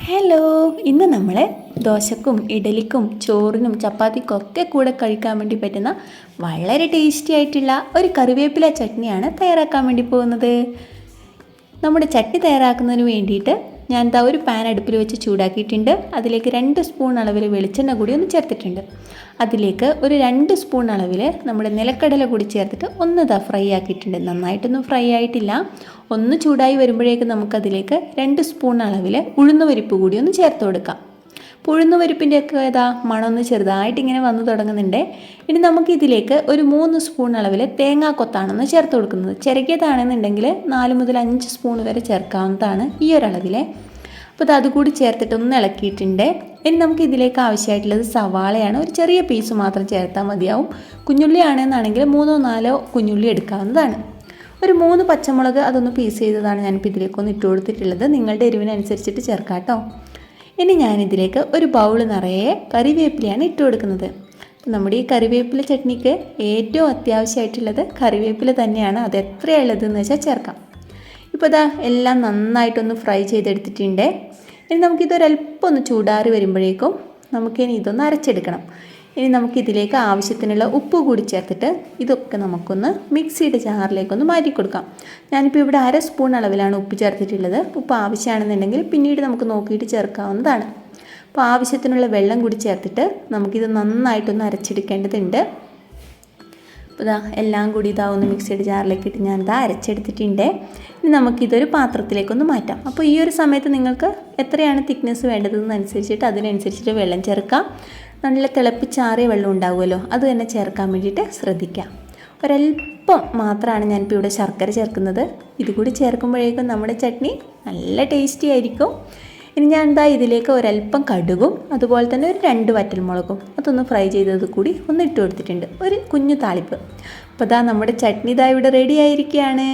Hello, ഇന്ന് നമ്മൾ ദോശക്കും ഇഡലിക്കും ചോറിനും ചപ്പാത്തിക്കും ഒക്കെ കൂടെ കഴിക്കാൻ വേണ്ടി പറ്റുന്ന വളരെ ടേസ്റ്റി ആയിട്ടുള്ള ഒരു കറിവേപ്പില ചട്നിയാണ് തയ്യാറാക്കാൻ വേണ്ടി പോകുന്നത്. നമ്മുടെ ചട്നി തയ്യാറാക്കുന്നതിന് വേണ്ടിയിട്ട് ഞാൻ ഒരു പാൻ അടുപ്പിൽ വെച്ച് ചൂടാക്കിയിട്ടുണ്ട്. അതിലേക്ക് 2 സ്പൂൺ അളവിൽ വെളിച്ചെണ്ണ കൂടി ഒന്ന് ചേർത്തിട്ടുണ്ട്. അതിലേക്ക് ഒരു 2 സ്പൂൺ അളവിൽ നമ്മുടെ നിലക്കടല കൂടി ചേർത്തിട്ട് ഒന്ന് ഫ്രൈ ആക്കിയിട്ടുണ്ട്. നന്നായിട്ടൊന്നും ഫ്രൈ ആയിട്ടില്ല. ഒന്ന് ചൂടായി വരുമ്പോഴേക്കും നമുക്കതിലേക്ക് 2 സ്പൂൺ അളവിൽ ഉഴുന്നുപരിപ്പ് കൂടി ഒന്ന് ചേർത്ത് കൊടുക്കാം. ഉഴുന്നുപരിപ്പിൻ്റെ ഒക്കെ മണമൊന്ന് ചെറുതായിട്ട് ഇങ്ങനെ വന്നു തുടങ്ങുന്നുണ്ട്. ഇനി നമുക്കിതിലേക്ക് ഒരു 3 സ്പൂൺ അളവിൽ തേങ്ങാക്കൊത്താണെന്ന് ചേർത്ത് കൊടുക്കുന്നത്. ചിരകിയതാണെന്നുണ്ടെങ്കിൽ 4 മുതൽ 5 സ്പൂൺ വരെ ചേർക്കാവുന്നതാണ് ഈ ഒരളവിൽ. അപ്പോൾ അതുകൂടി ചേർത്തിട്ട് ഒന്ന് ഇളക്കിയിട്ടുണ്ട്. ഇനി നമുക്കിതിലേക്ക് ആവശ്യമായിട്ടുള്ളത് സവാളയാണ്. ഒരു ചെറിയ പീസ് മാത്രം ചേർത്താൽ മതിയാവും. കുഞ്ഞുള്ളി ആണെന്നാണെങ്കിൽ 3-4 കുഞ്ഞുള്ളി എടുക്കാവുന്നതാണ്. ഒരു 3 പച്ചമുളക് അതൊന്ന് പീസ് ചെയ്തതാണ് ഞാനിപ്പോൾ ഇതിലേക്കൊന്ന് ഇട്ട് കൊടുത്തിട്ടുള്ളത്. നിങ്ങളുടെ എരിവിനനുസരിച്ചിട്ട് ചേർക്കാം കേട്ടോ. ഇനി ഞാനിതിലേക്ക് ഒരു ബൗൾ നിറയെ കറിവേപ്പിലയാണ് ഇട്ട് കൊടുക്കുന്നത്. നമ്മുടെ ഈ കറിവേപ്പില ചട്നിക്ക് ഏറ്റവും അത്യാവശ്യമായിട്ടുള്ളത് കറിവേപ്പില തന്നെയാണ്. അത് എത്രയുള്ളതെന്ന് വെച്ചാൽ ചേർക്കാം. ഇപ്പോൾ എല്ലാം നന്നായിട്ടൊന്ന് ഫ്രൈ ചെയ്തെടുത്തിട്ടുണ്ട്. ഇനി നമുക്കിതൊരല്പം ഒന്ന് ചൂടാറി വരുമ്പോഴേക്കും നമുക്കിനി ഇതൊന്ന് അരച്ചെടുക്കണം. ഇനി നമുക്കിതിലേക്ക് ആവശ്യത്തിനുള്ള ഉപ്പ് കൂടി ചേർത്തിട്ട് ഇതൊക്കെ നമുക്കൊന്ന് മിക്സിയുടെ ജാറിലേക്കൊന്ന് മാറ്റി കൊടുക്കാം. ഞാനിപ്പോൾ ഇവിടെ 1/2 സ്പൂൺ അളവിലാണ് ഉപ്പ് ചേർത്തിട്ടുള്ളത്. ഉപ്പ് ആവശ്യമാണെന്നുണ്ടെങ്കിൽ പിന്നീട് നമുക്ക് നോക്കിയിട്ട് ചേർക്കാവുന്നതാണ്. അപ്പോൾ ആവശ്യത്തിനുള്ള വെള്ളം കൂടി ചേർത്തിട്ട് നമുക്കിത് നന്നായിട്ടൊന്ന് അരച്ചെടുക്കേണ്ടതുണ്ട്. അപ്പോൾ എല്ലാം കൂടി ഒന്ന് മിക്സിയുടെ ജാറിലേക്ക് ഇട്ട് ഞാൻ അരച്ചെടുത്തിട്ടുണ്ട്. ഇനി നമുക്കിതൊരു പാത്രത്തിലേക്കൊന്ന് മാറ്റാം. അപ്പോൾ ഈ ഒരു സമയത്ത് നിങ്ങൾക്ക് എത്രയാണ് തിക്നെസ് വേണ്ടതെന്നനുസരിച്ചിട്ട് അതിനനുസരിച്ചിട്ട് വെള്ളം ചേർക്കാം. നല്ല തിളപ്പിച്ചാറിയ വെള്ളം ഉണ്ടാവുമല്ലോ, അത് തന്നെ ചേർക്കാൻ വേണ്ടിയിട്ട് ശ്രദ്ധിക്കാം. ഒരല്പം മാത്രമാണ് ഞാനിപ്പോൾ ഇവിടെ ശർക്കര ചേർക്കുന്നത്. ഇതുകൂടി ചേർക്കുമ്പോഴേക്കും നമ്മുടെ ചട്നി നല്ല ടേസ്റ്റി ആയിരിക്കും. ഇനി ഞാൻ ഇതിലേക്ക് ഒരല്പം കടുകും അതുപോലെ തന്നെ ഒരു 2 വറ്റൽമുളകും അതൊന്ന് ഫ്രൈ ചെയ്തത് കൂടി ഒന്ന് ഇട്ട് കൊടുത്തിട്ടുണ്ട്. ഒരു കുഞ്ഞു താളിപ്പ്. അപ്പോൾ നമ്മുടെ ചട്നി ഇവിടെ റെഡി ആയിരിക്കുകയാണ്.